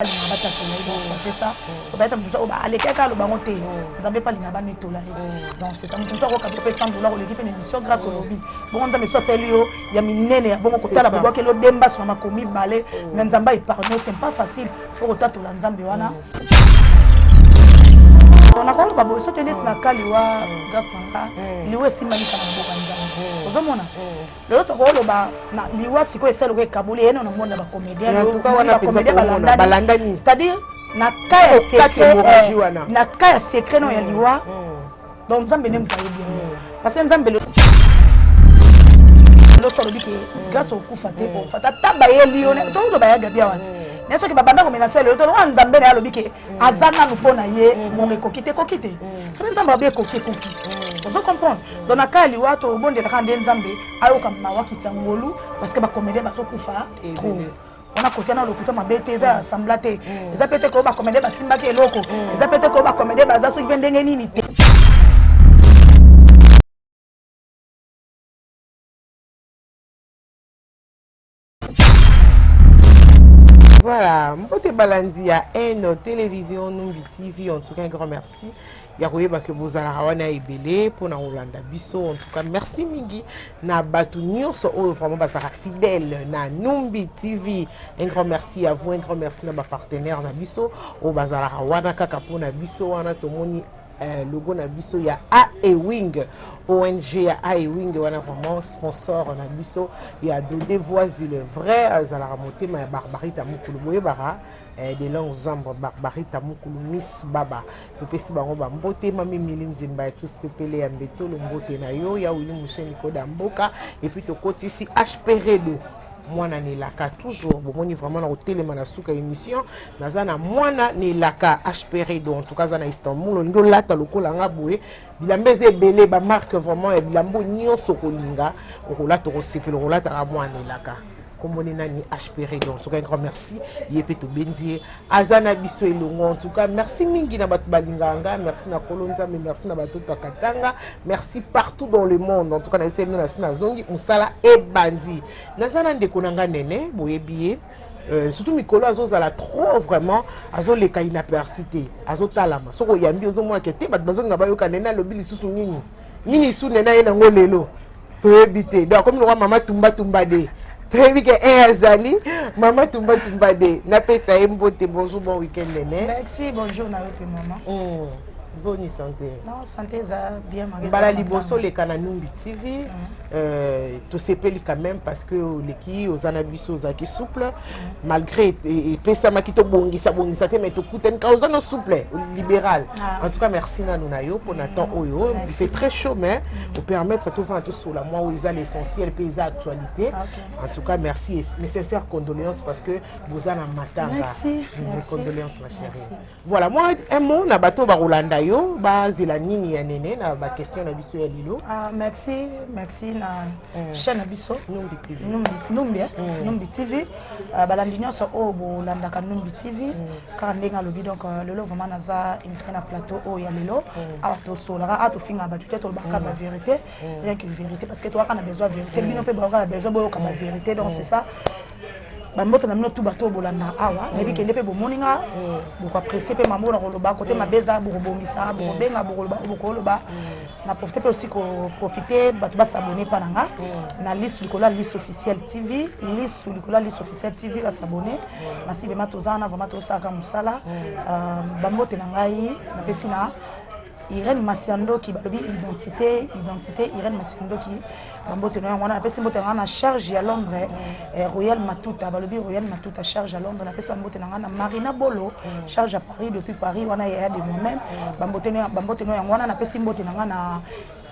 ça. On va être comme ça, on va aller quelque part, on va monter. Vous n'avez pas les nabanes tout là. Donc c'est ça. Nous sommes encore capable de $100 l'équipe une émission grâce au lobby. Bon, on a mis ça c'est lui. Il y a mis nene. Bon, on côté là, on voit que le demba sur ma commis balai. Mais Nzamba est parano, c'est pas facile. Faut retourner tout l'Nzambe wana. On a quand même ça tenait la caliwa grâce à il est aussi magnifique à Nzambe. Vous avez le autre rôle ba na liwa siko eselo ke kabuli eno na monde ba comédien balandani c'est-à-dire na kaya secret no ya liwa donc Nzambe ne mutaye bien parce que Nzambe le solo biki grâce au coup faté bon fata tabaye lione to lo ba ya gabi awati n'est-ce que babanda ko menacé le to Nzambe na lo biki azana no pona ye mon kokite c'est Nzambe ba kokite vous comprenez donc na kaya liwa to bonde na kande Nzambe ayo kama wakita ngolu parce que ba comédien ba so kufa trop on a côté na lokuta mabete za semblate eza pete ko ba comédien ba simba ke loko eza pete ko ba comédien ba za so ndenge nini te. Voilà, Mbote Balanzi à N télévision Numbi TV, en tout cas un grand merci. Yakoye ba que bozala wana ebele pour na Rolanda Bisso, en tout cas merci mingi na batu nyonso o vraiment bazara fidèle na Numbi TV. Un grand merci à vous, un grand merci na ba partenaire na Bisso o bazala wana kaka pour na Bisso wana tomoni logo na biso ya A-Wing ONG ya A-Wing wana vraiment sponsor na biso ya Dodé Voici le vrai azala motema ya Barbarita Mukulu boyebara de longs ombres Barbarita Mukulu Miss Baba topesi bango ba mbote mami milinzi mba tous pepele ya mbeto lo mbote na yo ya uyu musheni koda mboka et puis to kotisi HPRedo mwana nelaka toujours bomoni vraiment na hotelema na suka émission nazana mwana nelaka HPRedo en tout cas na Istanbul ngo lata lokola nga boye bilambeze belé ba marque vraiment et bilambo nyonso kolinga okolata ko sepelo kolata mwana nelaka comme on est nani HPRedo en tout cas un grand merci yepeto benzie azana biso elongo en tout cas merci mingi na batu balinganga merci na kolonza mais merci na batu katanga merci partout dans le monde en tout cas na essayer na zongi musala e bandi nazana ndeko nanga nene boyebiye surtout mikolo azozala trop vraiment azoleka inapercité azotalama soko yambi ozomona kete batu bazonga bayoka nena lobi lisusu nini su nena yena ngolelo toyebite donc comme le roi mama tumba de Azali, maman tumba de na pesa mbote bonjour bon week-end nene. Merci bonjour na yope maman. Bonne santé. Non, santé ça bien malgré. Bala liboso le kana Numbi TV to sepeli quand même parce que les qui aux anabiso zaki souple malgré et pesa makito bongisa te mais to kuten ka aux souple libéral. En tout cas merci na nunayo pour Nathan Oyo, il fait très chaud mais pour permettre tout faire tout sur la moi où ils a l'essentiel pays actualité. En tout cas merci et nécessaire condoléances parce que vous en matanga. Merci. Condoléances ma chérie. Voilà moi un mot na bateau ba Rolanda yo ba zela nini ya nene na ba question na biso ya lilo. Merci na chaîne biso Numbi TV. Numbi TV balandi nyonso o bo landa ka Numbi TV ka ndenga lobi donc lelo vraiment naza invité na plateau o ya lelo to solara to finga ba tout to ba ka ba vérité rien que vérité parce que toi quand on a besoin de vérité bino pe ba besoin boyo ka ba vérité donc c'est ça. Bambote na mino tu bato bolanda awa nebi kende pe bomoninga boko apprécier pe maman na koloba côté mabeza boko bomisa boko benga boko koloba na profiter pe aussi ko profiter bato ba s'abonner pa nanga na liste likola liste officielle TV ka s'abonner masi be matozana vraiment to saka musala bambote na ngai na pesina Irène Masiando qui balobi identité Irène Masiando qui bambote no wana pesi mbote na charge à Londres Royal Matuta balobi Royal Matuta charge à Londres na pesi mbote na Marina Bolo charge à Paris depuis Paris wana ya de moi-même bambote no wana na pesi mbote na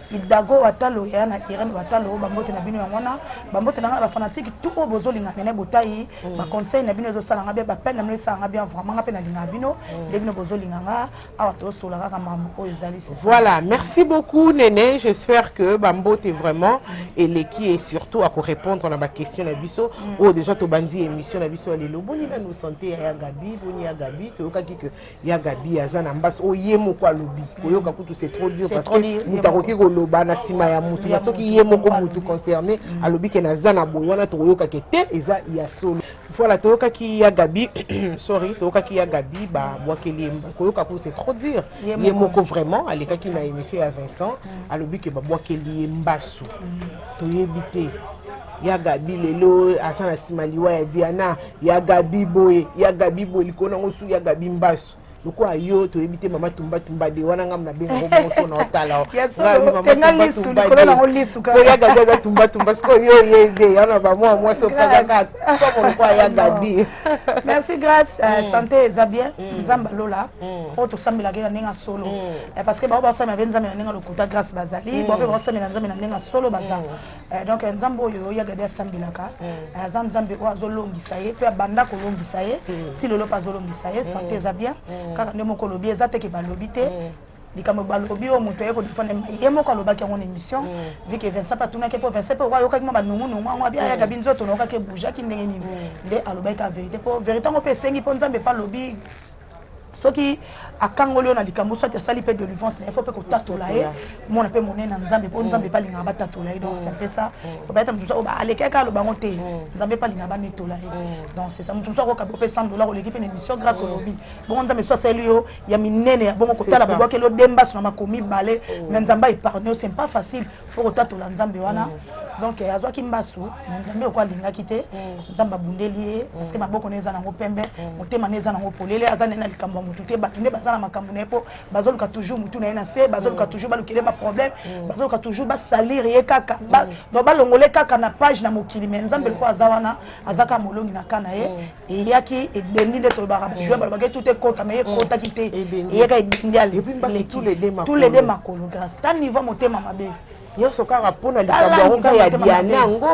Idago watalo ya na Irène watalo bambote na bino wana bambote na ba fanatique tout au bozolinga nene botai ba conseil na bino zo sala ngabia ba peine na bino sala ngabia vraiment ngapé na linga bino de bino bozolinga nga awato sola kaka mambo o ezali. Voilà, merci beaucoup Néné, j'espère que bambote vraiment et les qui est surtout à répondre à ma question na biso oh déjà to bandi émission na biso lelo boni na nous santé ya Gabi boni ya Gabi to kaki que ya Gabi azana mbas o yemo kwa lobi koyoka kutu c'est trop dire parce que mutakoki lobana sima ya mutu na soki ye moko mutu concerné alobi ke na zana boywana to yoka ke te eza ya solo. voilà toyoka ki ya Gabi sorry toyoka ki ya Gabi ba bwakeli koyoka ko c'est trop dire ye moko vraiment aleka ki na émission ya Vincent alobi ke ba bwakeli mbasu toyebite ya Gabi lelo asana simaliwa ya Diana ya Gabi boye likona ngosu ya Gabi mbasu loko ayo toyebite mama tumba de wana ngam na bengo ngoso na otala tenga lisu likolo na ngolisu ka ya Gabi za tumba sko yo de yana ba moi so pagaka so loko ya Gabi. Merci grâce santé za bien nzamba lola o to sambela ke na solo parce que ba sambela nzamba na lokuta grâce bazali ba sambela nzamba na solo baza donc nzambo yo ya Gabi sambela ka nzambe ko azolongisa ye pe banda ko longisa ye ti lolo pa zolongisa ye santé za bien kaka ndemo ko lobi ezate ke balobi te likambo balobi o moto yeko difone ye moko alobaki en émission vu que Vincent patuna ke po Vincent po yoka ki banungu nungu bia ya Gabi nzoto noka ke bouja ki ndenge nini nde alobaki ka vérité po vérité ngo pe sengi po nzambe pa lobi soki akangoli na likambo soit ya sali pe de l'uvance il faut pe ko tatola ye mona pe monena nzambe po nzambe pa linga ba tatola ye donc c'est un peu ça ko ba etam tuso ba aleka ka lo bango te nzambe pa linga ba netola ye donc c'est ça mutu so ko ka pe $100 ko l'équipe une émission grâce au lobby bon nzambe so sali yo ya minene bon ko tala bo ke lo demba so na makomi balé mais nzamba épargner c'est pas facile faut ko tatola nzambe wana donc azwa kimbasu nzambe ko linga kité nzamba bundeli parce que maboko neza na ngo pembe motema neza na ngo polele azana na likambo mutu te batunde bazana makambo nepo bazoluka toujours mutu na se bazoluka toujours balukele ba problème bazoluka toujours ba salir ye kaka donc balongole kaka na page na mokili mais nzambe ko azawana azaka molongi na kana ye et yaki et dendi de to ba jouer ba tout est kota mais kota kité et yaka indial et puis mbasi tous les deux makolo grâce ta niveau motema mabe nyonso kaka mpona likambo ya Diana ngo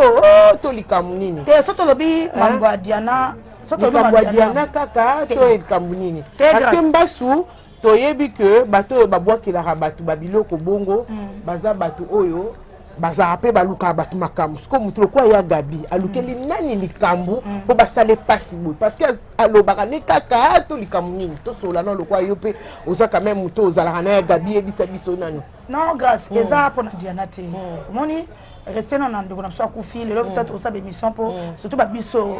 to likambo nini te soto lobi mambo ya Diana soto likambo ya Diana kaka to likambo nini parce que mbasu toyebi que bato oyo babwakelaka bato babiloko bongo baza bato oyo bazala pe baluka bato makambo siko mutu lokwa ya Gabi alukeli nani likambo po basale pasi boy parce que alobaka ne kaka to likambo nini to sola na lokwa yo pe oza quand même mutu ozalaka na ya Gabi ebisa biso nano non grâce eza pona Diana te moni respect non ando na so akufi lelo peut-être osa émission pour surtout ba biso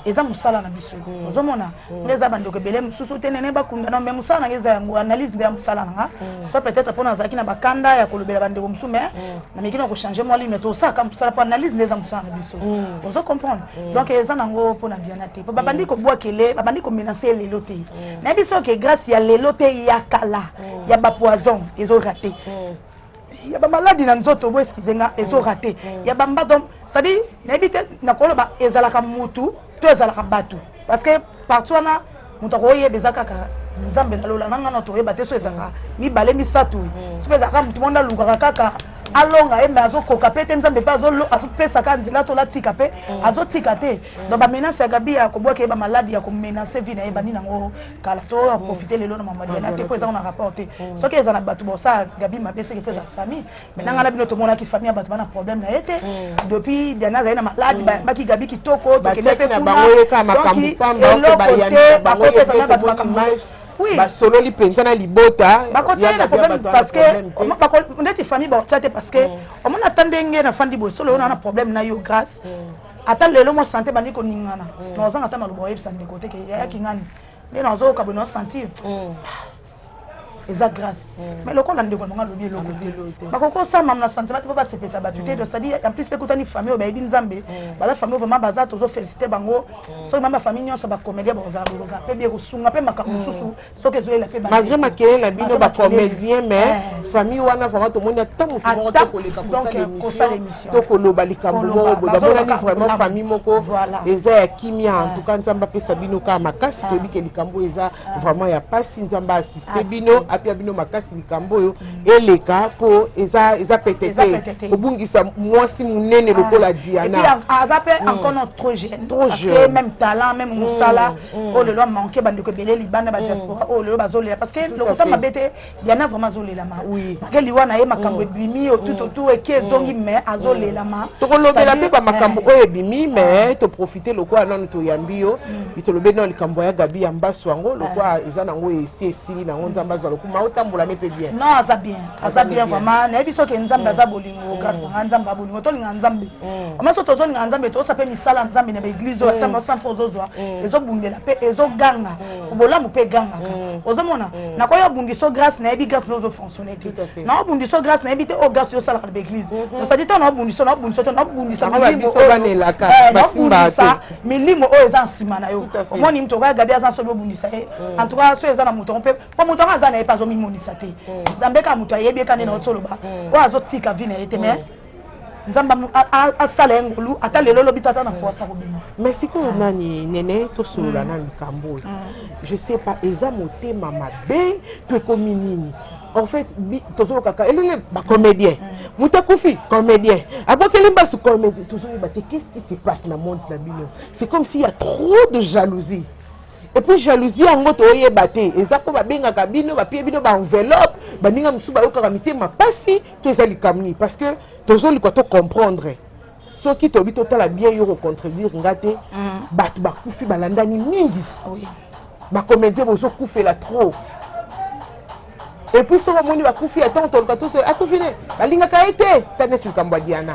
eza musala na biso ozomona ngeza bandoko belé mususu tenene bakunda na même musala ngeza yango analyse de musala nga so peut-être pona zaki na bakanda ya kolobela bandeko musume na mikino ko changer moi limite osa ka musala pour analyse ngeza musala na biso ozo comprendre donc eza nango pona Diana te po babandi ko bwakele babandi ko menacer lelo te na biso que grâce ya lelo te ya kala ya ba poison ezo raté ya ba maladie na nzoto bo eskizenga ezo raté ya ba mbadom c'est-à-dire na ebite na koloba ezalaka mutu to ezalaka batu parce que partout na mutu ko yebeza kaka nzambe na lola nanga na to yeba te so ezalaka mi balé mi satu so ezalaka mutu monda lukaka kaka alonga eme azokoka pe te nzambe pe azopesaka nzela to latika pe azotika te donc bamenace ya Gabi ya kobwaka yeba maladi ya komenace vi na yeba nini nango kala to profiter lelo na mama Diana te po ezaka na rapport te soki eza na bato bosa Gabi mapesa ke feza famille maintenant na bino to mona ki famille ya bato bana problème na yete depuis Diana za na maladi baki Gabi kitoko to kende pe kuna bango yeka makambu pamba ko bayani bango yeka oui solo li penza na libota bakote na problème parce que on est famille ba tchate parce que on m'a attendé na fandi bo solo on a problème na yo grâce ata lelo mo santé bandi ko ningana na ozanga ta malubo yebisa ndeko te ke ya kingani nde na zo ka bono sentir eza grâce mais le condamné ko nga lobi eloko te bakoko sa mam na sentiment te pas se pesa batute de c'est-à-dire en plus pe kutani famille ba yebi nzambe ba famille vraiment baza tozo féliciter bango so mama famille nyonso ba comédien ba za pe bi rusunga pe makambo susu so ke zoela pe ba malgré makele la bino ba comédien mais famille wana vraiment to mona tamu to ko leka ko sa l'émission to ko loba likambo bo bo d'abord ni vraiment famille moko eza ya kimia en tout cas nzamba pe sabino ka makasi to bi ke likambo eza vraiment ya pasi nzamba assister bino apia bino makasi likambo yo eleka po eza petete obungisa mwasi munene lokola Diana et puis azape encore notre trop jeune parce que même talent même musala oh le loi manqué bande ko belé libana ba diaspora oh le bazolela parce que le kota mabete Diana vraiment zolela ma oui makeli wana ye makambo ebimi tout et qui zongi mais azolela ma to kolobela pe ba makambo oyo ebimi mais to profiter lokola nanu to yambio itolobe no likambo ya Gabi ya mbaso ngo lokola eza nango esi esili nango nzamba zo mokuma otambola ne pe bien. Non, aza bien vraiment. Na biso ke nzambe aza bolingo grâce na nzambe abolingo to linga nzambe. Amaso tozo linga nzambe to sape misala nzambe na ba église o tamba sans fozozwa. Ezo bundela pe ezo ganga. Obola mu pe ganga. Ozo mona na ko yo bundiso grâce na bi grâce nozo fonctionner te. Na bundiso grâce na bi te o grâce yo sala ka église. Donc ça dit to na bundiso na bundisa milimo o banela ka basimba te. Milimo o eza nsima na yo. Omoni mto ka gabi aza so bundisa e. En tout cas so eza na muto pe. Po muto aza na e pas zo mimonisa te. Nzambe ka muto yebi ka na otoloba. O azo tika vina ete me. Nzamba asala ngolu ata lelo lobi tata na poasa ko bima. Mais siko nani nene to solola na likambo. Je sais pas eza motema mabe to kominini. En fait, toujours kaka elle ba comédien. Muta Koufi comédien. Après qu'elle est sous comédien, toujours qu'est-ce qui se passe dans le monde la bino. C'est comme s'il y a trop de jalousie. Et puis jalousie en moto oye baté. Et ça ko ba benga ka bino ba pied bino ba enveloppe, ba ninga musu ba yoka mité ma pasi to ezali kamni parce que toujours li ko to comprendre. Ce qui to bito tala bien yo contredire ngate bat ba Koufi balandani mingi. Oui. Ba comédien bozo Koufi la trop. Et puis sur le monde va Koufi attend ton kato a Koufi ne balinga ka été tane sil kambwa diana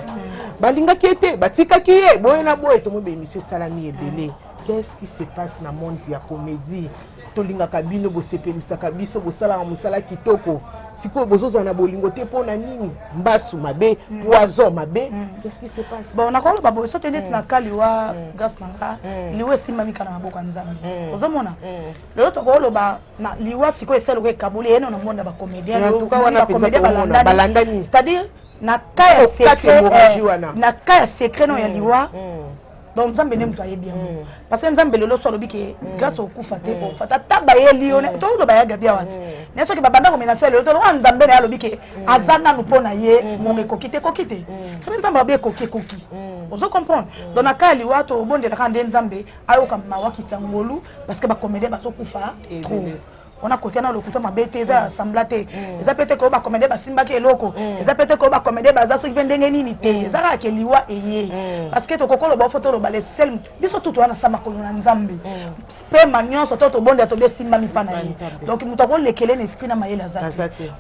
balinga ki été batika ki ye boye na boye to mo be monsieur Salami ebele. Qu'est-ce qui se passe dans le monde de la comédie? Tolinga kabino bo sepelisa kabiso bo sala musala kitoko. Siko bozo za na bolingo te pona nini? Mbasu mabe, poison mabe. Qu'est-ce qui se passe? Bon, na ko ba bo so tenete na kaliwa gas nanga. Liwe simami kana maboko nzambe. Ozo mona. Lelo to ko lo ba na liwa siko eselo ko kabuli eno na monde ba comédien. En tout cas wana comédien balandani. C'est-à-dire na kaya secret na kaya secret no ya liwa. Donc nzambe ne mtu ayebi yango parce que nzambe lelo so lobi ke grâce au kufate o fata taba ye lione to lo ba ya gabi awati ne so ke babanda ko menasa lelo to lo nzambe na lobi ke azana nu pona ye mo me kokite so nzambe ba koki ozo comprendre donc nakali wato bonde la kande nzambe ayo ka mawakita ngolu parce que ba comédien ba so kufa trop on a côté na lokuta mabete za semblate eza pete ko ba comédien ba simba ke eloko eza pete ko ba comédien ba za so ndenge nini te eza ka ke liwa eye parce que to kokolo ba photo lo ba le sel biso tutu wana sama ko na nzambe spe manyon so to bonde to be simba mi pana ye donc muto ko lekele na esprit na mayela za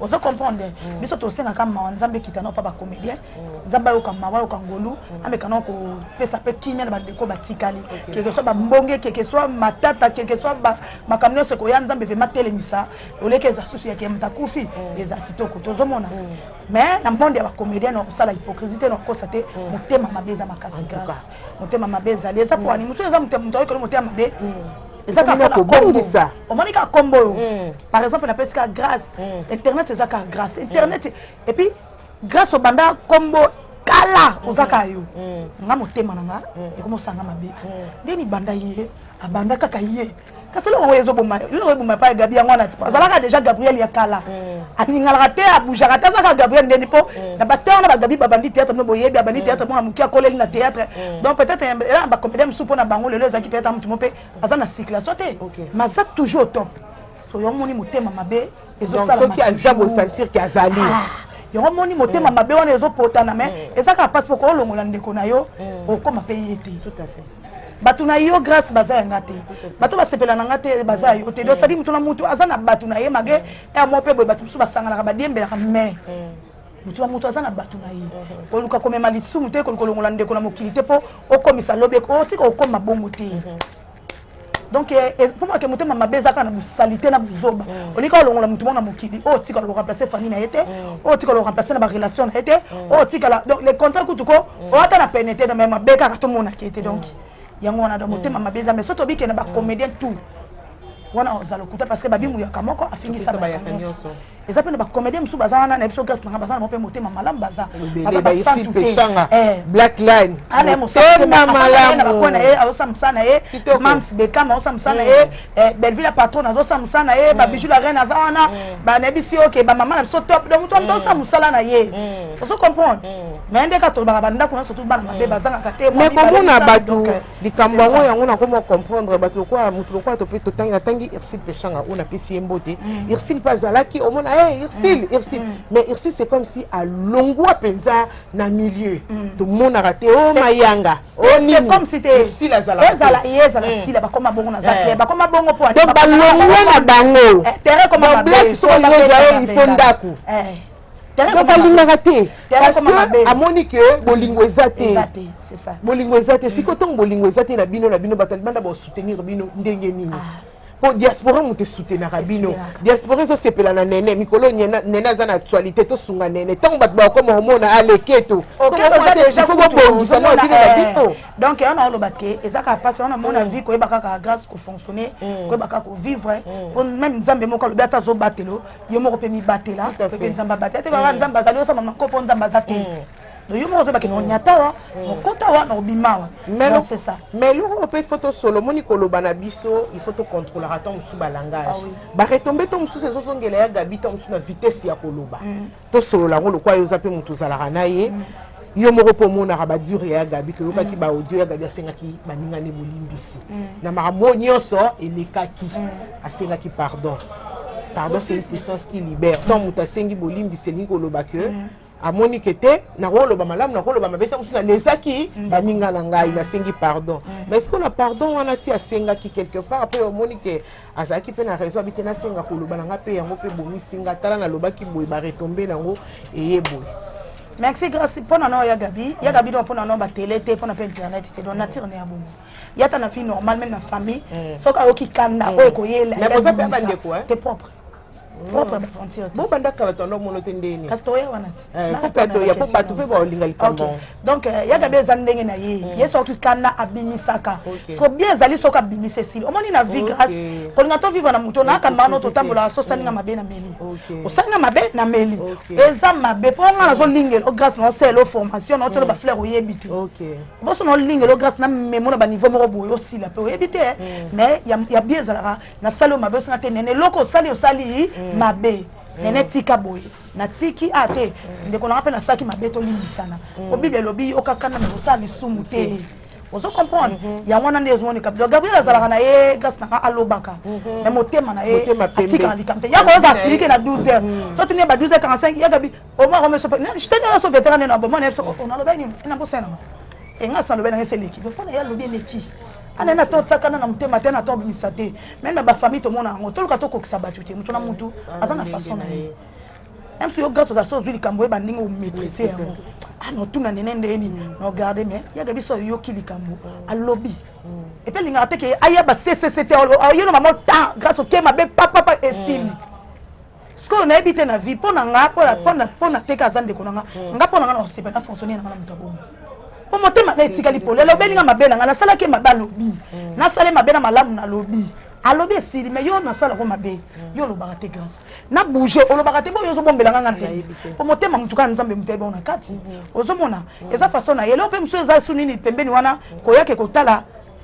ozo comprendre biso to senga kama nzambe kitana pa ba comédien nzamba yo kama wa yo kangolu amekana ko pesa pe kimia na ba deko batikali quelque soit ba mbonge quelque soit matata quelque soit ba makamno se ko ya nzambe ve matele misa oleke za susu yake mtakufi eza kitoko tozomona mais na monde ya ba comédien no sala hypocrisie no kosate motema mabeza makasi grâce motema mabeza leza po ani musu eza motema ko motema mabe eza ka kombo ça omonika kombo par exemple na pesca grâce internet eza ka grâce internet et puis grâce au banda kombo kala ozaka yo nga motema nanga ekomosanga mabe ndeni banda ye abanda kaka ye kasi lo wezo boma pa Gabi ngwana tipa azalaka déjà Gabriel yakala aningala te abujaka ta zaka Gabriel ndeni po na bateur na ba Gabi babandi théâtre no boyebi abandi théâtre mona muki akoleli na théâtre donc peut-être là ba comédien msupo na bango lelo ezaki peut-être mutu mope azana cycle sauté maza toujours au top so yo moni motema mabe ezo sala donc qui a jamais sentir qui azali yo moni motema mabe wana ezo potana mais ezaka passe pour ko longola ndeko na yo okoma payer te tout à fait batu na yo grâce baza ngate batu basepela na ngate baza yo te do sadi mutu na mutu azana batu na ye mage e mo pe boy batu musu basanga na badiembela ka mais mutu na mutu azana batu na ye ko luka komema lisumu te ko kolongola ndeko na mokili te po okomisa lobe ko tika okoma bongo te donc pour moi que motema mabeza kana musalité na buzoba olika olongola mutu na mokili o tika lo remplacer famille na yete o tika lo remplacer na ba relation na yete o tika la donc les contrats kutuko o ata na pénétrer na même beka ka to mona ki yete donc yango wana da motema mabeza mais soto bike na ba comédien tout wana ozalo kuta parce que babimu ya kamoko afingisa ba nyonso eza pe na ba comédien musu bazana na episode gas na bazana mo pe motema malam baza ba ici pechanga black line ale mo motema malam na bakona azo samsana mams bekama azo samsana Belleville patron azo samsana ba bijou la reine azana ba nebisi OK ba mama na so top donc to ndo samsala na ye oso comprendre mais ndeka to ba banda kuna surtout bana mabe bazanga kate mais comment na batu likambo yango na comment comprendre batu kwa mutu kwa to pe to tangi Irsil pechanga on a pesi mbote Irsil pas zalaki au mona Ursil. Mais Ursil, c'est comme si à Longwa Penza, na milieu. Tout le monde a raté. Oh, Mayanga. C'est comme si tu es. Ursil, la Zala. Comme un bon Nazaki. Comme un bon point. Donc, Balongwa na bango. Terre comme un black, il faut ndaku. Donc, elle a raté. Parce que, à Monique, Bolingo Ezate. C'est ça. Bolingo Ezate. Si quand on Bolingo Ezate, la bino, batalbanda, va soutenir Bino, Ndengeni. Pour diaspora on te soutenir Bino. Diaspora ça c'est pela na nene mikolo nena za na actualité to sunga nene tant bat ba comme on a leketo. OK déjà faut bongisa na bino. Donc on a le batke ezaka passe on a mon avis ko ebaka ka grâce ko fonctionner ko ebaka ko vivre pour même nzambe moko le bata zo batelo yo moko pe mi batela pe nzamba batela te ko nzamba zali osa mama ko nzamba za te. Donc, il y a des gens qui c'est ça. Mais on peut être photo solo, il faut contrôler le langage. Bah retomber ton sous ces zones de la gabi ton sous la vitesse ya koloba. To solo la le quoi ils appellent mutuza la ranaye. Yo mo repo mo na rabadur ya gabi to yoka ki ba audio ya gabi asenga ki baninga ne bolimbisi. Na maramo nyonso elekaki asenga ki pardon. Pardon c'est une puissance qui libère. Tant mutasengi bolimbisi lingi koloba que à Monique était na rolo ba malam na rolo ba mabeta musuna lesaki baninga na ngai na sengi pardon mais est-ce que le pardon on a ti asenga ki quelque part après Monique azaki pe na raison habiter na senga ko loba nga pe yango pe bomi singa tala na loba ki boy ba retomber nango eye boy. Merci grâce pour na ya Gabi do pour na ba télé te pour na pe internet te don nature ne ya bomo ya ta na fille normale même na famille soka oki kanda o ko yela mais vous avez pas de quoi t'es propre propre aventure bon banda kala tondo mono tendeni kasto ya wanati faut pas to ya pas batu pe ba olinga likambo donc ya Gabi ezandenge na ye soki kanda abimisaka so bien ezali soka abimise sili omoni na vie grâce kolinga to vivre na muto na kamba no to tambola so salinga mabe na meli osalinga mabe na meli eza mabe po nga nazo lingelo grâce na selo formation na to ba fleur oyebite bo so no lingelo grâce na memo na ba niveau moko boyo aussi la pe oyebite mais ya bien ezalaka na salo mabe so na te nene loko osali mabe nene tika boye na tiki ate ndeko na rappel na saki mabe to limbisana o bible lobi okakana na osali sumu te ozo comprendre ya wana ndezo ni kabilo Gabriel azalaka na ye gas na alobaka mais motema na ye atika na likamte ya ko za silike na 12h so tuni ba 12h45 ya Gabi o ma remet so je te na so vétéran na bo mo na so on a lobani na bo sena e nga sa lobani ngese leki donc on a ya lobi leki ana to tsakana na mutema tena to bimisate même ba famille to mona ngo to luka to kokisa batu te mutu na mutu azana façon na ye même si yo grâce à ça zuli kambo e bandinga o maîtriser ah no tuna nenende eni no garder mais ya gabi so yo kili kambo a lobby et puis linga te ke aya ba CCCT yo no maman temps grâce au kema be papa estime ce qu'on a habité na vie pona nga pona te ka zande konanga nga pona nga no se pas fonctionner na mutu bon pour monter ma etikali pole lo beninga mabena na sala ke maba lobby na sala mabena malamu na lobby a lobby estime mais yo na sala ko mabe yo lo barate grâce na bouger o lo barate bo yo zo bombela nga ngante pour monter ma mutuka nzambe mutebe ona kati ozo mona eza façon na yelo pe mso eza sunini pembeni wana ko yake ko tala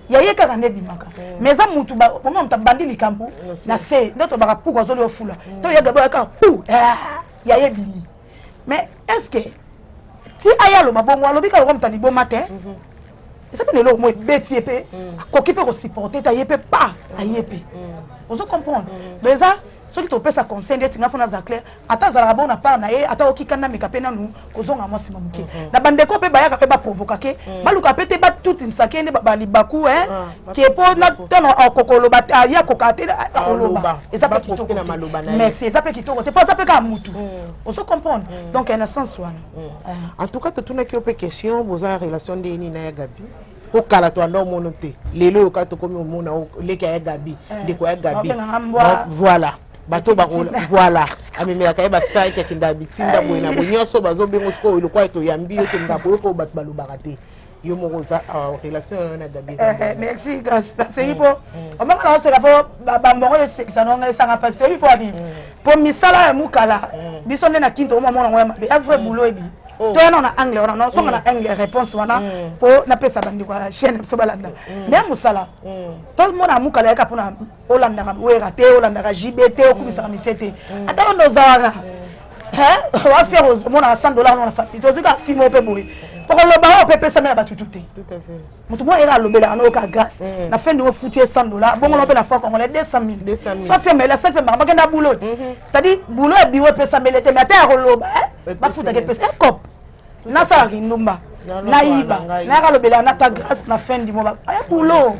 ya yeka ka nebi maka mais za mutu ba mo mta bandili kampu na se ndoto baka puko zo le ofula to ya gabo yaka pu ya yebi mais est-ce que si aya lo mabongo alobi ka lo mtani bo matin ça peut le mo beti epé koki pe ko supporter ta yepé pas ayepe ozo comprendre déjà ceux qui te pèsent à conseil d'être nga fona za clair ata za bon na part na ye ata okikana meka na nu kozonga mwasi mamuke na bandeko pe bayaka pe ba provoquer ke baluka pe te ba tout insakende ba libaku qui est pour na tono okokolo ba ya kokate oloba eza pa kitoko na maloba na merci eza pa kitoko te pas ça pe ka mutu ozo comprendre donc un sens wana en tout cas tuna ki ope question vous en relation de ni na ya Gabi au kala to ando monote lelo ka to komi omona leka ya Gabi de ko ya Gabi voilà bato ba voilà amemela kai ba sai ke kinda bitinda boina bonyoso bazo bengo sko ile kwa to yambi yo kinga ko bato balubaka te yo mokoza relation na Gabi merci grâce c'est pour on m'a lancé la pour ba mbongo ye ça non ngesa pas c'est pour dire pour misala ya mukala biso na kinto mo mona ngwa mabe vrai boulot ebi to yana na anglais on a songa na anglais réponse wana pour na pesa bandi kwa chaîne so balanda mais musala tout le monde a mukala ya kapona Olanda ka we raté Olanda ka JBT okumisa misete ata ndo zawara wa faire aux mon $100 on a facilité ozuka fimo pe boy pour le bar peut ça mais battu tout à fait mutu moi era lobela na oka grâce na fin de foutu 100 $, bon on peut la fois qu'on les 200 000 soit fait mais la 7 mais magenda boulot c'est-à-dire boulot et biwo peut ça mais les mais terre loba ba futa que pesa cop na ça rinumba na iba na ka lobela na ta grâce na fin du mois aya boulot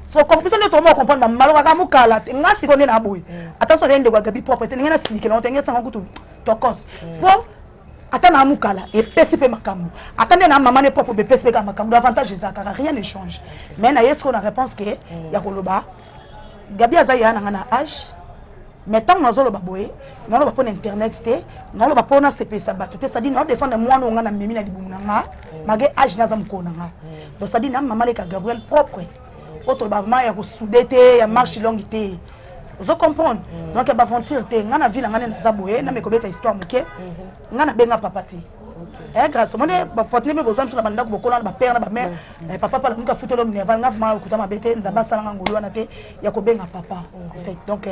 so comme ça ne tomo comprendre ma malo ka mukala nga si kone na boy attention rende kwa gabi propriété ngena sinike na tenga sanga kutu tokos po atana mukala et PCP makamu atane na maman ne propre be PCP ka makamu l'avantage c'est ça rien ne change mais na yesko na réponse que ya koloba gabi azaya na ngana âge mais tant na zolo baboye na lo ba pona internet te na lo ba pona CP sa bato te ça dit na défendre moi no ngana mimi na dibumu na nga mage âge na za mukona nga donc ça dit na maman le ka Gabriel propre autre bavement ya soudete ya marche longue te vous comprenez donc ya aventure te ngana ville ngana na zaboye na mekobeta histoire muke ngana benga papa te grâce moi ba potne be besoin sur la banda ko kola ba père na ba mère papa pa muka futelo mneva nga vuma ko tama bete nzamba sala ngolo na te ya ko benga papa en fait donc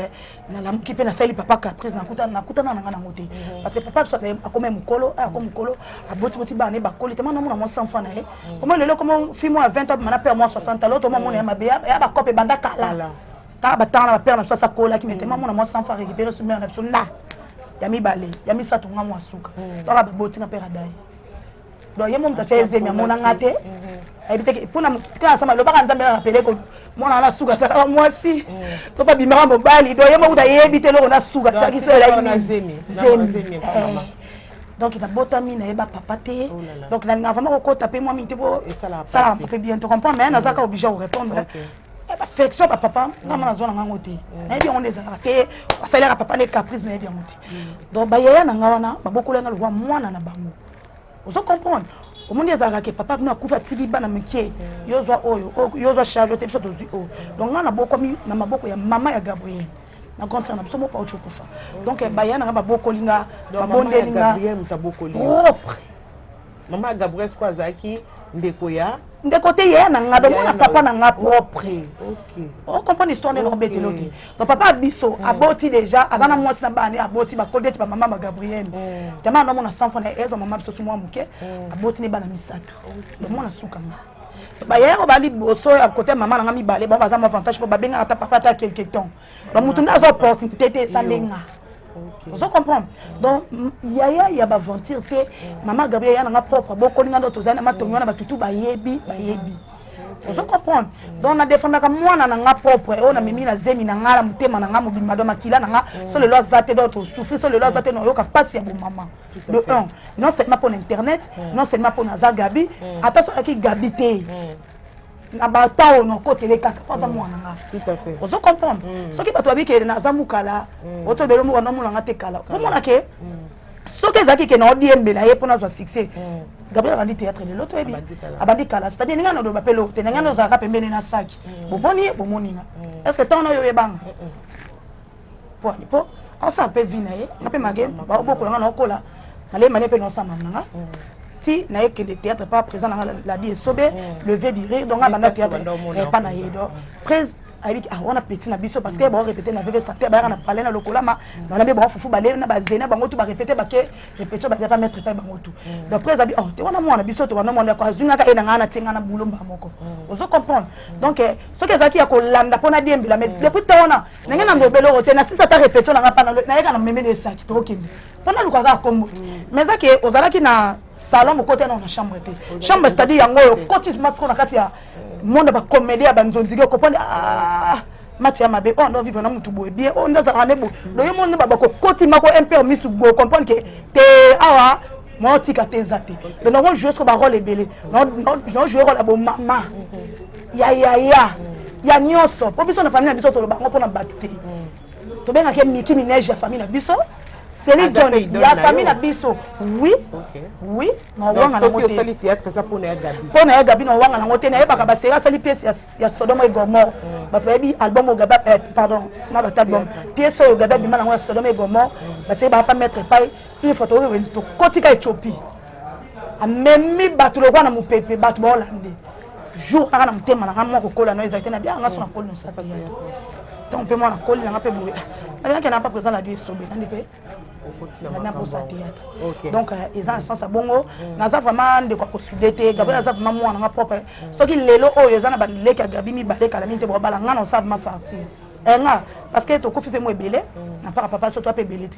na la muki pe na sali papa caprice na kutana na ngana ngote parce que papa soit akome mukolo akome mukolo aboti ba ne ba koli te mona mo sans enfant na e comment le comment fille moi à 20 ans mana père moi 60 l'autre moi mon ya mabeya ya ba kope banda kala ta ba tana ba père na ça kola qui mettait moi mon sans enfant récupérer sur mère na so na yami balé yami satunga mo asuka to ba boti na père adai donc yemo mtacha ezemi amona ngate ebiteke pona mukika sama lo baka nzambe rappeler ko mona na suka sala moi si so ba bimara mobali donc yemo uta yebite lo na suka tsaki so la na zemi donc il a botami na eba papa te donc na vraiment ko taper moi mi te bo ça peut bien te comprendre mais nazaka obligé de répondre affection ba papa ngama na zona ngango te na bien on les a raté salaire papa les caprices na bien muti donc ba yaya na ngawana ba bokola ngalo wa mwana na bango vous comprenez au monde ezaka ke papa na kufa tv bana mkie yozwa oyo yozwa charge te biso tozi o donc ngana bokomi na maboko ya mama ya Gabriel na contre na biso mo pa ocho kufa donc ba yaya na ba bokolinga ba bondelinga Gabriel mutabokoli mama Gabriel kwa zaki ndeko ya de côté hier na nga donc na papa na nga propre OK on comprend l'histoire de Robert Elote donc papa biso aboti déjà azana mwasi na bani aboti ba kodeti ba mama Gabriel tama na mona sans fona ezo mama biso sumo muke aboti ne bana misaka donc mona suka nga ba hier ba li boso à côté maman na nga mi balé bon bazama avantage pour ba benga ata papa ta quelque temps donc mutu na zo opportunité te salenga vous comprenez donc yaya ya ba aventure te maman Gabriel ya na propre boko linga ndo tozana matonyo na batutu bayebi vous comprenez donc na défendre ka mwana na nga propre on a mimi na zemi na ngala mutema na nga mobima do makila na nga so le lois zate d'autres souffrir so le lois zate no yoka passe ya bon maman de un non seulement pour internet non seulement pour naza Gabi attention aki Gabi te na batao no côté les kaka pas moi nga tout à fait vous comprenez ce qui pas toi bi ke na zamukala auto belo mo na mulanga te kala pour mona ke ce que zaki ke na odiembe na ye pour na zo succès Gabriel abandi théâtre le loto ebi abandi kala c'est-à-dire ninga no do bapelo te ninga no zaka pembeni na saki boboni bomoninga est-ce que tant no yo yebanga po ni po on ça peut vinaye na pe magen ba boko nga na okola na le mane pe no sama nga si na que le théâtre pas présent dans la die sobe lever du rire donc abanda théâtre pas na yedo prise avec on a petit na biso parce que bon répéter na veve santé ba na parler na lokola ma na be bon fufu balé na bazena bango tout ba répéter ba ke répéter ba pas mettre pas bango tout donc prise abi oh te wana mwana biso to wana mwana kwa zunga ka ena ngana tinga na bulomba moko vous comprenez donc ce que zaki ya ko landa pona diembila mais depuis tona nenge na ngobelo te na sisa ta répéter na pa na yeka na meme de saki to okende pona lukaka kombo mais zaki ozalaki na salon mo côté na chambre te chambre c'est-à-dire yango côté masco na kati ya monde ba comédie ba nzonzige comprendre Matia mabe on doit vivre na mutu boye bien on doit s'arranger bo do yo monde ba ko côté mako un peu misu bo comprendre que te awa mo tika te zate donc on joue sur ba rôle belé non jouer rôle ba mama ya nyoso po biso na famille na biso to ba ngo pona batute to benga ke Miki Minaj ya famille na biso Céline Johnny, il y a famille na biso. Oui. Oui, na wanga na moté. Donc ça théâtre ça pour na Gabi. Pour na Gabi na wanga na moté na ba ka sera sali pièce ya Sodoma et Gomorrhe. Ba to yebi album o Gaba pardon, na ba album. Pièce o Gaba bi mala ngwa Sodoma et Gomorrhe, ba se ba pas mettre pas une photo de to kotika Éthiopie. A memi batu lo kwa na mupepe batu ba Hollande. Jour na na mutema na ngwa ko kola no exactement bien nga so na kola no sa. Donc pe moi na kola na pe boue. Na n'a pas présent la die sobe, na pe donc ils ont un sens à bongo naza vraiment de quoi consulter Gabriel naza vraiment moi na propre ce qui lelo oyo za na ba leka Gabi mi baleka la minte bala nga non savent ma fartir nga parce que to ko fipe mo belé na para papa so to pe belé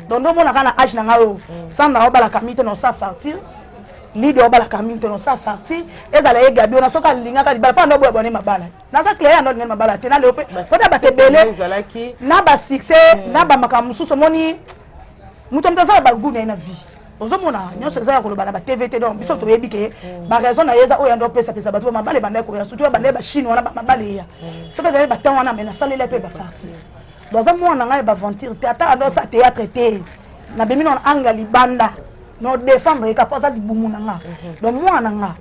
donc no mona kana âge na ngayo sans na bala kamite non savent fartir lido bala kamite non savent fartir ezala ye Gabi ona soka linga ka bala pa ndo boye bone mabala naza clair ndo linga mabala te na leope pota ba te belé na ba succès na ba makamusu so moni muto mtaza ba guna na vie ozomona nyonso ezala koloba na ba TVT donc biso to yebi ke ba raison na yeza oyo ndo pesa pesa bato mabale banda ko ya surtout banda ba Chine wana mabale ya so ba ba tan wana mais na salela pe ba farti dans un mois na ngai ba aventure théâtre ndo sa théâtre te na bemi non angla libanda no défendre capable de bumunanga donc moi nanga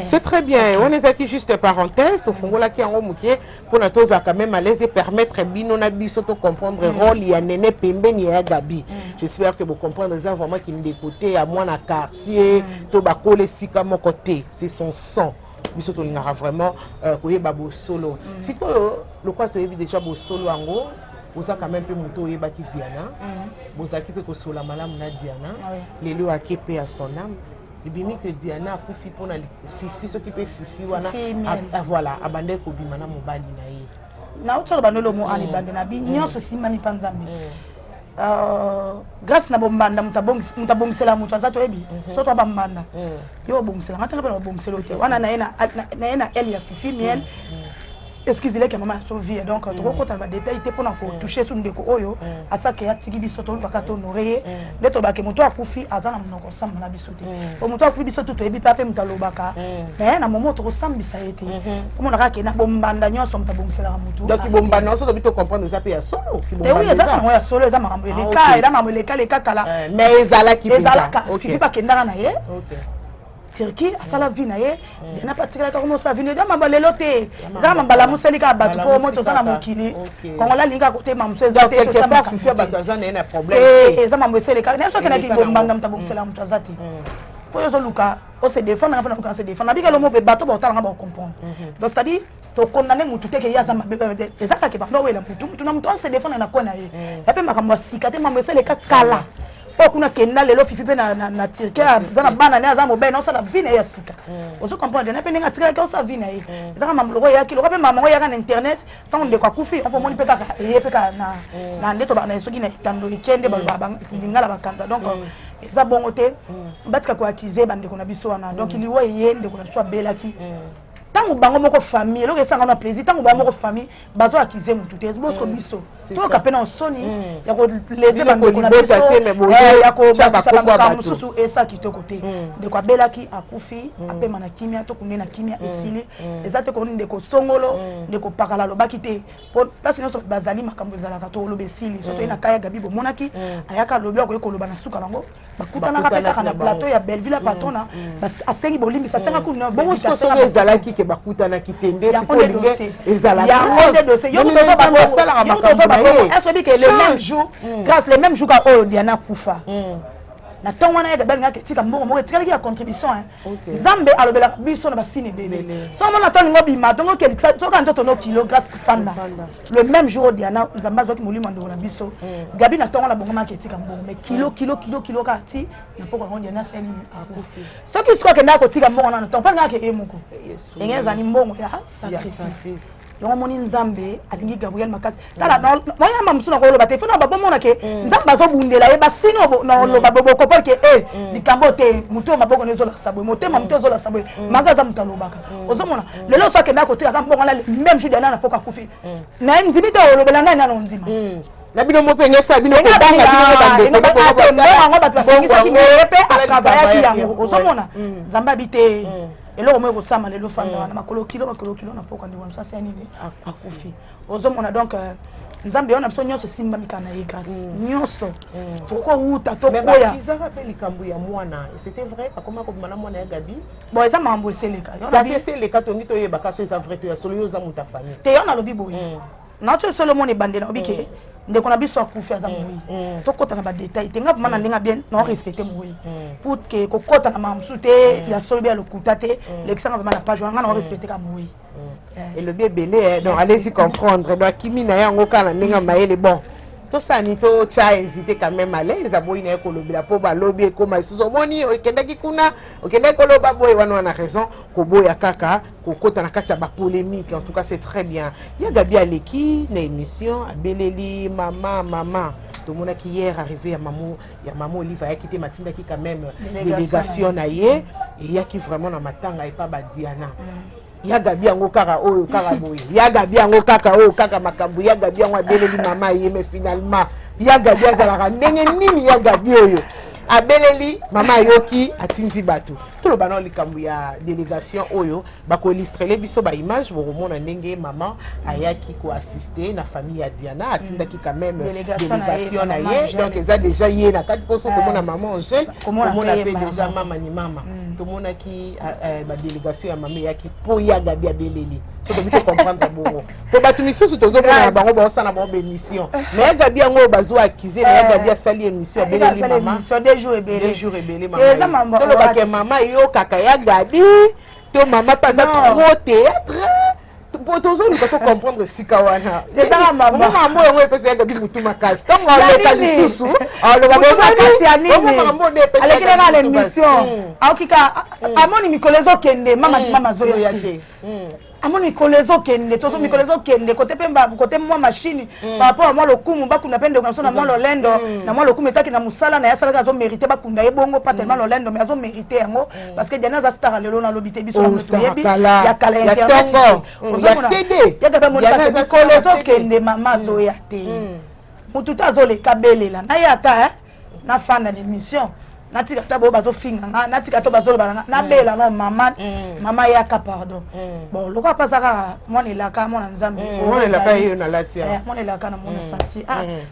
c'est très bien on est aquí juste parenthèse to fongola ki yango mukie pour na toza quand même à l'aise et permettre bino na biso to comprendre rôle ya Néné pembeni ya Gabi j'espère que vous comprenez ça vraiment qui de côté à moi na quartier to ba kole sika mon côté c'est son sang biso to lingara vraiment koyeba bo solo siko le quoi to yebi déjà bo solo ango vous avez quand même peu muto yeba ki Diana vous avez peu ko sola malamu na Diana lelo akepe à son âme bimi que Diana a kufi pona fifi ce qui peut fifi wana voilà abande ko bima na mobali na ye na otolo banolo mo ani bande na bi nyonso simba mi panzambe grâce na bombanda mutabongisela mutu azato ebi soto bambanda yo bongisela ngata na bongisela ote wana na ena elle ya fifi miel excusez-les que maman a sauvé donc tu comprends les détails te pona ko toucher sur ndeko oyo asaka ya tiki biso to baka to honorer ndeto ba ke moto akufi azana monoko samba na biso te o moto akufi biso to ebi pape mutalobaka mais na momo to sambisa ete comme on a ke na bombanda nyonso mutabongisela mutu donc bombanda nyonso to bito comprendre ça pe ya solo ki bombanda oui ezaka mo ya solo eza makambo le ka eda makambo le ka kala mais ezalaki fifi ba kendanga na ye Turquie a fait la vie naie n'a pas tiré comme ça vient de ma leloté zama bala museli ka batu ko moto sana mokili quand la linga côté mamse za quelque part fifi bataza na problème zama museli ka n'est-ce que na ki bombanga mtabomsela mtazati po yo luka o se défendre na pas se défendre bika lo mo be bato ba otala ba comprendre donc c'est-à-dire to condamner mutu te ke ya zama bebe ezaka ke ba no wela mutu na mutu se défendre na kona ye ya pe makambo sikate mamseli ka kala po kuna kenda lelo fifi pe na Turquie zana bana ne azamo be na osala vine ya sika ozo comprendre na pe ninga tika ka osa vine yi ezaka mamloko ya kilo pe mama ya na internet tant de kwa kufi on peut moni pe ka ye pe ka na ndeto ba na soki na tando ikende ba lingala bakanza donc eza bongo te batika ko accuser bande ko na biso wana donc liwo yende ko na so belaki tango bango moko famille loko esanga na plaisir tango bango moko famille bazo accuser mutu te bosko biso to ka pena soni ya ko leze bango ko na biso ya ko ba mususu esa kitoko te de kwa belaki akufi apema na kimia to kunena kimia esili ezate ko nde ko songolo nde ko pakala lobaki te place nyonso bazali makambo ezalaka to lobe esili soto ina kaya Gabi bo monaki ayaka lobi ko ekoloba na suka bango bakutana ka peta na plateau ya Belleville patona asengi bolimbi sa senga kuna bongo sa ezalaki ke bakutana kitende sikolinge ezalaki ya dossier yo ko ba sala makambo est-ce que le même jour grâce le même jour ka Diana kufa na tongo na yega benga ke tika mbongo mo tika ki ya contribution Nzambe alobela biso na basine bébé so mo na tongo bima tongo ke so ka ntoto no kilo grâce fanda le même jour Diana Nzambe azoki molimo ndo na biso Gabi na tongo na bongo ma ke tika mbongo mais kilo ka ti na poko ngo Diana seli akufi so ki siko ke ndako tika mbongo na tongo panga ke emuko engeza ni mbongo ya sacrifice yo moni Nzambe alingi Gabriel makasi tala moya mamsu na ko loba te fona babo mona ke Nzambe azobundela ye basino na loba bobo ko porque likambo te muto maboko nezola sabwe motema muto zola sabwe magaza mutalobaka ozomona lelo so ke ndako tika mbongo na même jour na poka kufi na ndimito lobela ngani na nzima na bino mo penga sa bino ko banga bino ko banga ngo batu basengisa ki mepe akavaya ki yango ozomona Nzambe abite eloko mo ko sama lelo fanda na makolo kilo na poka ndi wansa sani ni akufi ozomona donc Nzambe yona biso nyonso simba mikana ye grâce nyonso toko uta tokoya izaka pe likambu ya mwana c'était vrai akoma ko bimana mwana ya Gabi bon eza mambo eseleka yona bi eseleka tongi to yeba kaso eza vrai to ya solo yo za muta famille te yona lobi boye na to solo moni bandela obike ndeko na biso akufi aza moyi tokota na ba détail te nga vuma ndinga bien na respecter moyi pour que kokota na mamsu te ya solo bien lokuta te l'exanga vuma na page nga na respecter ka moyi et le bien belé donc allez-y comprendre donc kimi na yango kana ndinga maele bon to sanito cha invité quand même à l'aise aboyi na kolobela po ba lobby ko ma suzo moni okendaki kuna okendaki koloba boy wana raison ko boya kaka ko kota na kati ya ba polémique. En tout cas c'est très bien. Ya Gabi Aleki na émission abeleli maman tout le monde qui hier arrivé à maman Oliva qui était matinda qui quand même délégation na ye et ya qui vraiment na matanga et pas ba Diana. Ya Gabi yango kaka oyo kaka boye. Ya Gabi yango kaka oyo kaka makambu. Ya Gabi yango abeleli mama ye mais finalement ya Gabi azalaka ndenge nini ya Gabi oyo. Abeleli mama yoki atinzi batu. Tout le bana likambu ya délégation oyo bako illustrer biso ba image bo mona ndenge maman ayaki ko assister na famille ya Diana atindaki quand même délégation na ye. Donc eza déjà ye na kati poso ko mona maman Angèle ko mona pe déjà mama ni mama. Tout le monde qui ba délégation ya mama yaki po ya Gabi abeleli. So de bien comprendre bongo. Pour batu misusu tozo na bango ba osana ba émission. Mais Gabi yango bazo accuser na Gabi asali émission abeleli mama. Deux jours ebele maman. To loba ke mama yo kaka ya Gabi. To mama pas trop théâtre. Pour tous nous quand comprendre sika wana. Déjà maman yango epesa ya Gabi mutu makasi. Donc on le kalisusu. On le makasi ya nini? Maman ne epesa. Alekela na l'émission. Akika amoni mikolezo kende mama zo yake. Amoni kolezo kende tozo mikolezo kende côté pemba côté moi machine par rapport à moi le kumu bakunda pende comme ça na moi lolendo na moi le kumu etaki na musala na yasala kazo mériter bakunda ebongo pas tellement lolendo mais azo mériter yango parce que Diana za star lelo na lobité biso na mutuyebi ya kala internet ya CD ya kaba mona kolezo kende mama zo ya te mututa azo le kabelela na yata na fan de l'émission natika tabo bazo finga natika to bazo bana na bela no mama yaka pardon bon loko pasaka mwana elaka mwana nzambe mwana elaka yo na latia mwana elaka na mwana santi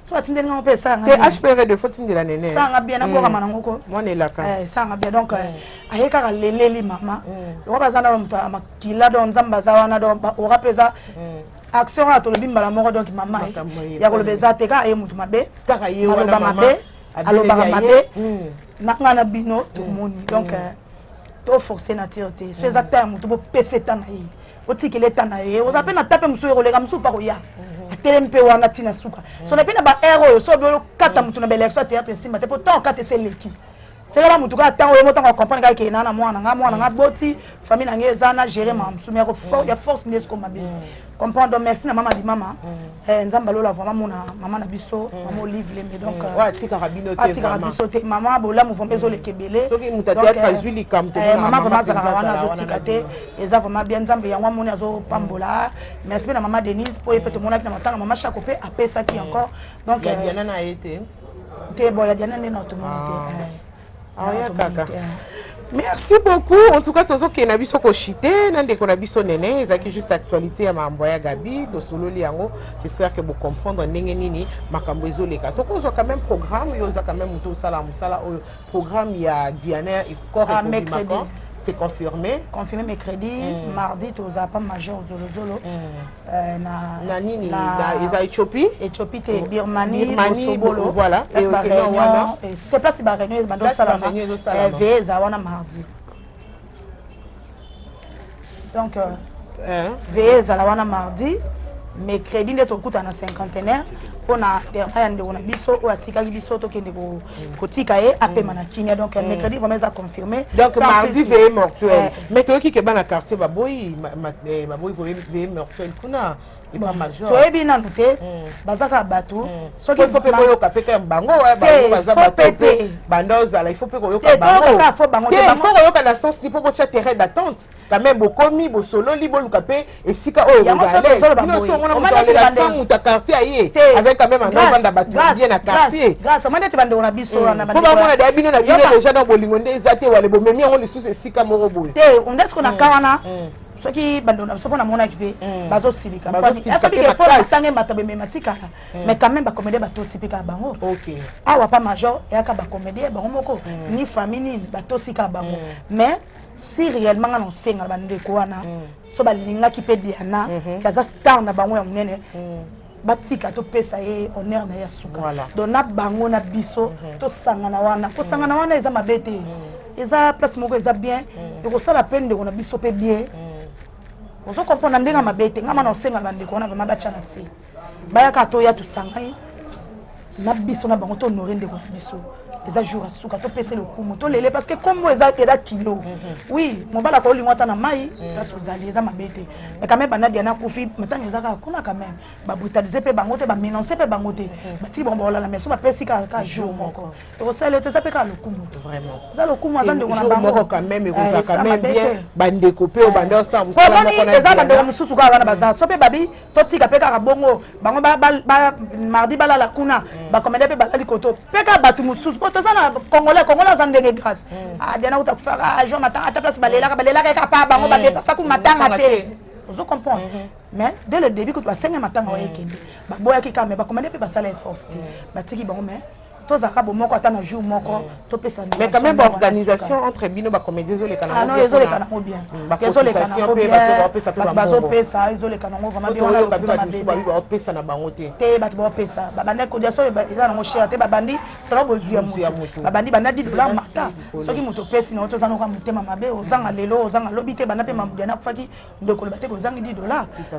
so atindeli nga pesa nga te HPR de faut tindela nene sanga bien na boka manango ko mwana elaka sanga bien donc ayeka leleli mama loko bazana no mta makila don nzamba za wana do ora pesa action a to le bimbala moko donc mama ya ko le beza te ka ye mutu mabe kaka ye wana mama aloba mabe nakanga bino tout le monde donc to forcer na tierté so exactement mutu bo pese tana yi otikele tana yi o zapena tape muso yo lega muso pa ko ya atelempe wana tina suka so na pena ba héros so bo kata mutu na bele so théâtre simba te pourtant kata c'est leki c'est là mutu ka tango yo motango comprendre ka ke na mwana nga boti famille na ngeza na gérer ma musumi ya force ndesko mabe comprendre donc merci na mama di mama nzamba lola vraiment mona mama na biso mama Olive Lembe donc wa tika rabino te mama bola mouvement zo le kebele donc mutati azuli kam to mama vraiment za wana zo tika te eza vraiment bien nzamba yango mona azo pambola merci na mama Denise po epete mona na matanga mama Chakope apesa ki encore donc ya Diana na été te boya Diana ne na tout monde ya kaka. Merci beaucoup. En tout cas, tozo kena biso ko chité, nande ko na biso nene, ezaki juste actualité ya mambo ya Gabi, to solo liango. J'espère que vous comprendre ndenge nini makambo ezoleka. To ko quand même programme, yo za quand même muto sala musala o programme ya Diana et corps mercredi. C'est confirmé. Confirmé mercredi, mardi toza pas major zolo na nini na Éthiopie. Éthiopie te Birmanie, Bosobolo. Voilà. Et c'était place ba réunion bando sala. Veza wana mardi. Donc veza la wana mardi, mercredi nde tokuta na cinquantenaire. On a terminé on a biso ou atika biso to kende ko tika e apema na kinya donc mercredi vraiment ça confirmé donc mardi veille mortuelle mais toi qui ke bana quartier baboyi veille mortuelle kuna iba major to ebi na nute bazaka bato soki il faut pe koyoka pe ka bango wa bango baza bato pe bandoza là il faut pe koyoka bango il faut koyoka na sens ni poko cha terrain d'attente quand même bokomi bo solo li bo luka pe esika oyo bozale no so ngona mutu alela sang mutu quartier aye avec quand même un vanda bato bien na quartier grâce mande te bande on a biso na bande ko ba mona bino na bino déjà dans bolingo nde ezate wale bo memi on le sous esika moko boye te on est ce qu'on a kawana soki bandona so pona mona kipe bazo silika parce que pour sange matabe mematika mais quand même ba comédie bato sipika bango OK awa pa major et aka ba comédie bango moko ni famille bato sika bango mais si réellement on senga bande ko wana so balinga kipe Diana kaza star na bango ya munene batika to pesa ye honneur na ya suka donc na bango na biso to sangana wana ko sangana wana eza mabete eza place moko eza bien et ko sala peine de on a biso pe bien ozo comprendre ndenga mabete ngama na osenga bande ko na vraiment bacha na se baya ka to ya to sangai na biso na bango to honorer ndeko na biso eza jour asuka to pese le kumu to lele parce que comme eza kilo oui mobala ko lingwa ta na mai ta sozali eza mabete mais quand même bana diana kufi matanga eza ka kuna quand même ba brutaliser pe bango te ba mélancer pe bango te bati bon bola la mais so ba pesi ka jour moko to sele te ça pe ka le kumu vraiment ça le kumu azande ko na bango moko quand même eza quand même bien bande couper au bande ça musala moko na eza bande mususu ka wana baza so pe babi to tika pe ka bongo bango ba mardi bala la kuna ba komende pe bala likoto pe ka batu mususu tozana congolais za ndenge grâce diana uta kufaka jour matin à ta place balela ka pa bango ba dépassa ku matanga te vous comprenez mais dès le début que tu as 5 matanga wa ekende ba boya ki ka mais ba commander pe ba sala force te ba tiki bango mais tozaka bomoko ata na jour moko to pesa mais quand même organisation entre bino ba comédien zo le kana non ezo le kana bien ezo le kana bien bazo pesa ezo le kana vraiment bien on a ba pesa na bango te bato ba pesa ba bande ko dia so eza na cher te ba bandi sala bozwi moto ba bandi bana $10 mata soki moto pesi na to zana ko mutema mabe ozanga lelo ozanga lobi te bana pe mamdia na kufaki ndeko ba te ko zanga $10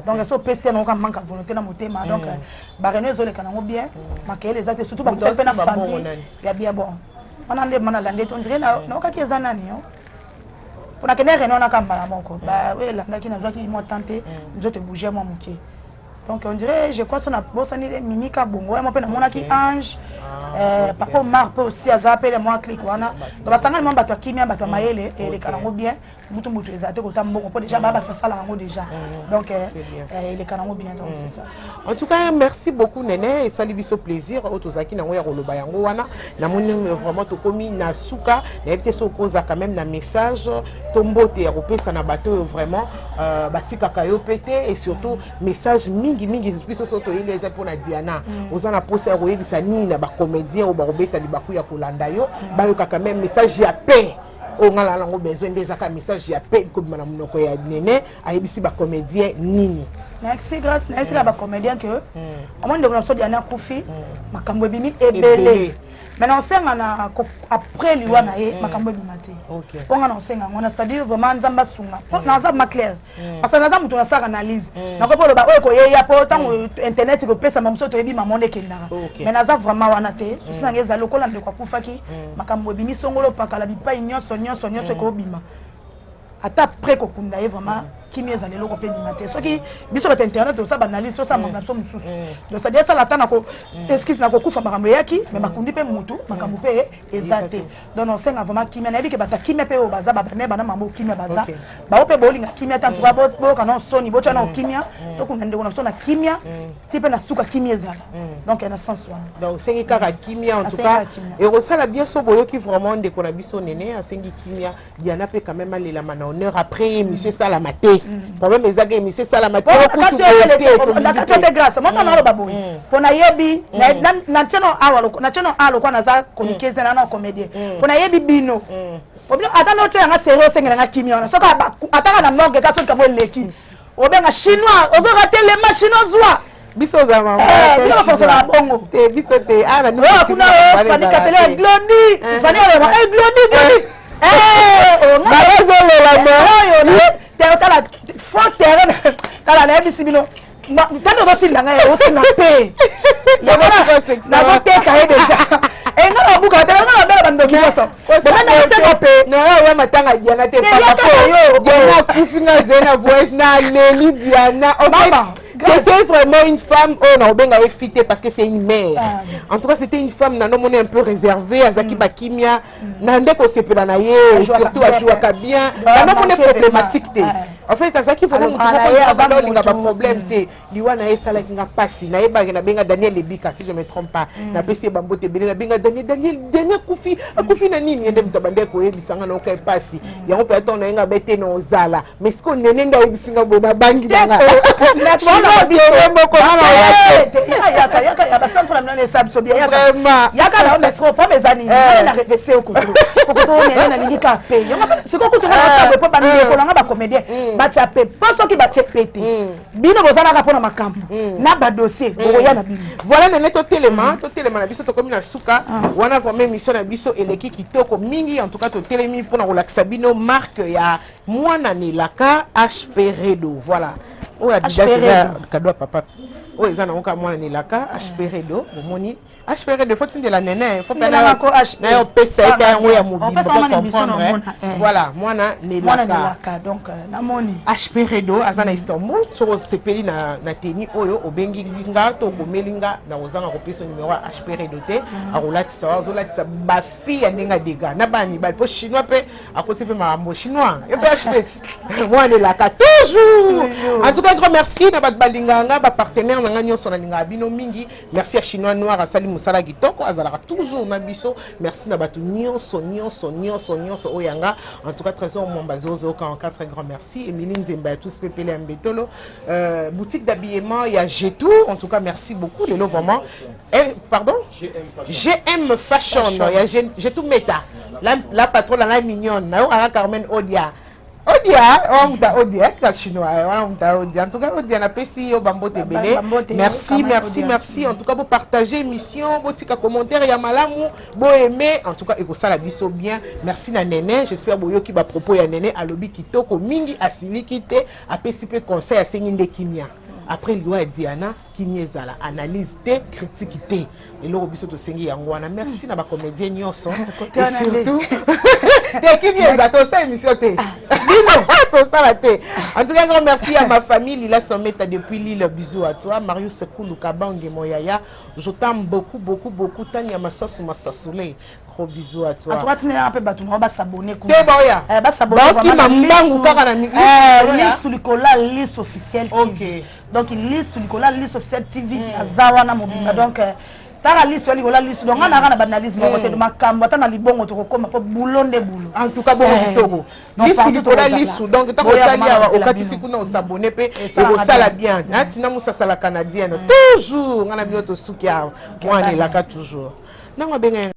donc so peste na ko manka volonté na motema donc ba reno ezo le kana bien makele ezate surtout ba mutema na ya bien bon on a demandé la ndete on dirait na okaki eza nani yo pour na kene reno na kamba moko ba we la ndaki na zwaki mo tenter nzote bouger moi moké donc on dirait je crois son a bosani mimika bongo moi pe na monaki ange papa mar pe aussi azapele moi clic wana donc basanga mo bato kimia bato mayele et les kanango bien mutu mutu ezate ko tambongo po déjà baba sala ngo déjà donc les kanango bien donc c'est ça en tout cas merci beaucoup Néné et sali biso plaisir otozaki nango ya koloba yango wana na moni vraiment to komi na suka na ebite so koza quand même na message tombote ya kopesa na bato vraiment batika kayo pété et surtout message mingi biso so to ile eza pona Diana ozana posa ya koyebisa nini na ba comédien o ba robeta libaku ya kolanda yo bayoka quand même message ya paix on a lango besoin des aka message ya paix comme na monoko ya Néné ayebisi ba comédien nini merci grâce merci la ba comédien que au moins de la so Diana Kufi makambo ebimi ebele maintenant senga na après liwa na ye makambo ebimate OK onga na senga ngona c'est-à-dire vraiment nzamba sunga na za ma clair parce que na mutu na sa analyse na ko polo ba o ko ye ya po tango internet ko pesa mamso to ebima monde kendara mais na za vraiment wana te susi na ngeza lokola ndeko akufaki makambo ebimi songolo pakala bipai nyonso ko bima ata après ko kunda ye vraiment kimi ezali loko pe bimate soki biso ba internet to sa analyse to sa makambo mususu donc ça dit ça la tana ko esquisse na ko kufa makambo yaki mais makundi pe mutu makambo pe ezate donc on senga vraiment kimi na biki bata kimi pe o baza ba bana mambo kimi baza ba ope bolinga kimi ta kwa bo kana soni bo chana kimi to kuna ndeko na sona kimi tipe na suka kimi ezala donc en sens wana donc sengi kaka kimi en tout cas et resala bien so boyo ki vraiment ndeko na biso Néné a sengi kimi Diana pe quand même aller la mana honneur après monsieur Salamate problème ezake monsieur Salamate ko tu grâce moi na loba boy pona yebi na teno alo kwa na za konikeze na na comédien pona yebi bino problème atano te nga sérieux sengela nga kimi ona soka ataka na morgue ka soka mo leki obenga chinois ozo rater les machines zwa biso za mama biso foso na bongo te biso te ana no kuna fani katele glondi fani ole glondi barazo le la tala fort terrain tala na ebisi bino tano basi ndanga ya osi na pe ya bona na ko teka ye déjà nga babuka tala nga bela bando kiboso bona seko pe na wa matanga Diana te papa yo Diana kufinga zena voyage na Leli Diana en fait c'était vraiment une femme on a benga effité parce que c'est une mère en tout cas c'était une femme na nomone un peu réservée azaki bakimia na ndeko sepela na ye surtout ajuaka bien na nomone problématique te en fait azaki vraiment mutu ko problème te liwa na ye sala kinga pasi na ye ba na benga Daniel Lebika si je me trompe pas na pesi bambote bele na benga Daniel kufi na nini ende mtabande ko yebisanga na okai pasi yango pe ato na nga bete no zala mais ce qu'on nene nda yebisinga bona bangi danga yaka basanfo na mnane sabso bia yaka la mesro pa mezani na revese okuto okuto na lingika pe siko kutu na sabwe po bandi ko nga ba comédien batia pe poso ki batie pete bino bozana ka pona makambo na ba dossier boya na bino voilà nene to telema na biso to komi na suka wana vraiment émission na biso eleki kitoko mingi en tout cas to telemi pona relaxa bino marque ya mwana nelaka HP Redo voilà. Oh, Adidas, c'est ça, cadeau à papa. oh ezana oka mwana nelaka HPRedo bomoni HPRedo faut tinde la nene faut pas na ko na yo pesa ita yango ya mobile pour comprendre voilà mwana nelaka donc na moni HPRedo azana Istanbul so sepeli na teni oyo obengi linga to komelinga na ozanga ko pesa numéro HPRedo te akolatisa ozolatisa ba fille ya ndenga dega na bani ba po chinois pe akoti pe mambo chinois et puis HP mwana nelaka toujours en tout cas grand merci na bat balinganga ba partenaire na ngani nyonso na linga bino mingi merci à chinois noir asali musala kitoko azalaka toujours na biso merci na batu nyonso oyanga en tout cas trésor momba 0044 grand merci Emilie Nzemba ya tous pepele ya mbetolo boutique d'habillement il y a Jetou en tout cas merci beaucoup les lots vraiment pardon GM Fashion il y a Jetou Meta la patronne la mignonne na Carmen Odia Odia, chinois, en tout cas, Odia n'a pas si au bambo tebele. Merci. En tout cas, vous partagez l'émission, vous tika commentaire, ya malamu, vous aimez. En tout cas, et ça la biso bien. Merci na Nene. J'espère que qui va propos ya Nene à lobby kitoko mingi asili kite a pesipe conseil à senginde kimia. Après loi Diana Kimyezala analyse te critique te et le biso to sengi yangwana merci na ba comédien nyonso et surtout te Kimyezala to sa émission te to sa la te en tout cas grand merci à ma famille Lila Someta depuis Lille bisous à toi Marius Koulou Kabange Moyaya je t'aime beaucoup Tania Massasu Massasoulé gros bisous à toi. À toi tu n'es un peu battu on va s'abonner quoi. Ba s'abonner qui m'a mbangu kaka na miki. Liste sur Nicolas liste officielle. OK. Donc il liste sur Nicolas liste officielle TV azawana mobimba donc tala liste ali ola liste donc on a na banalisme côté de makambo tana libongo to koma po boulot en tout cas bon kitoko liste Nicolas liste donc tant otali awa okatisi kuna osabonner pe et osala bien atina musa sala canadienne toujours ngana bino to suki awa moi nelaka toujours nango benga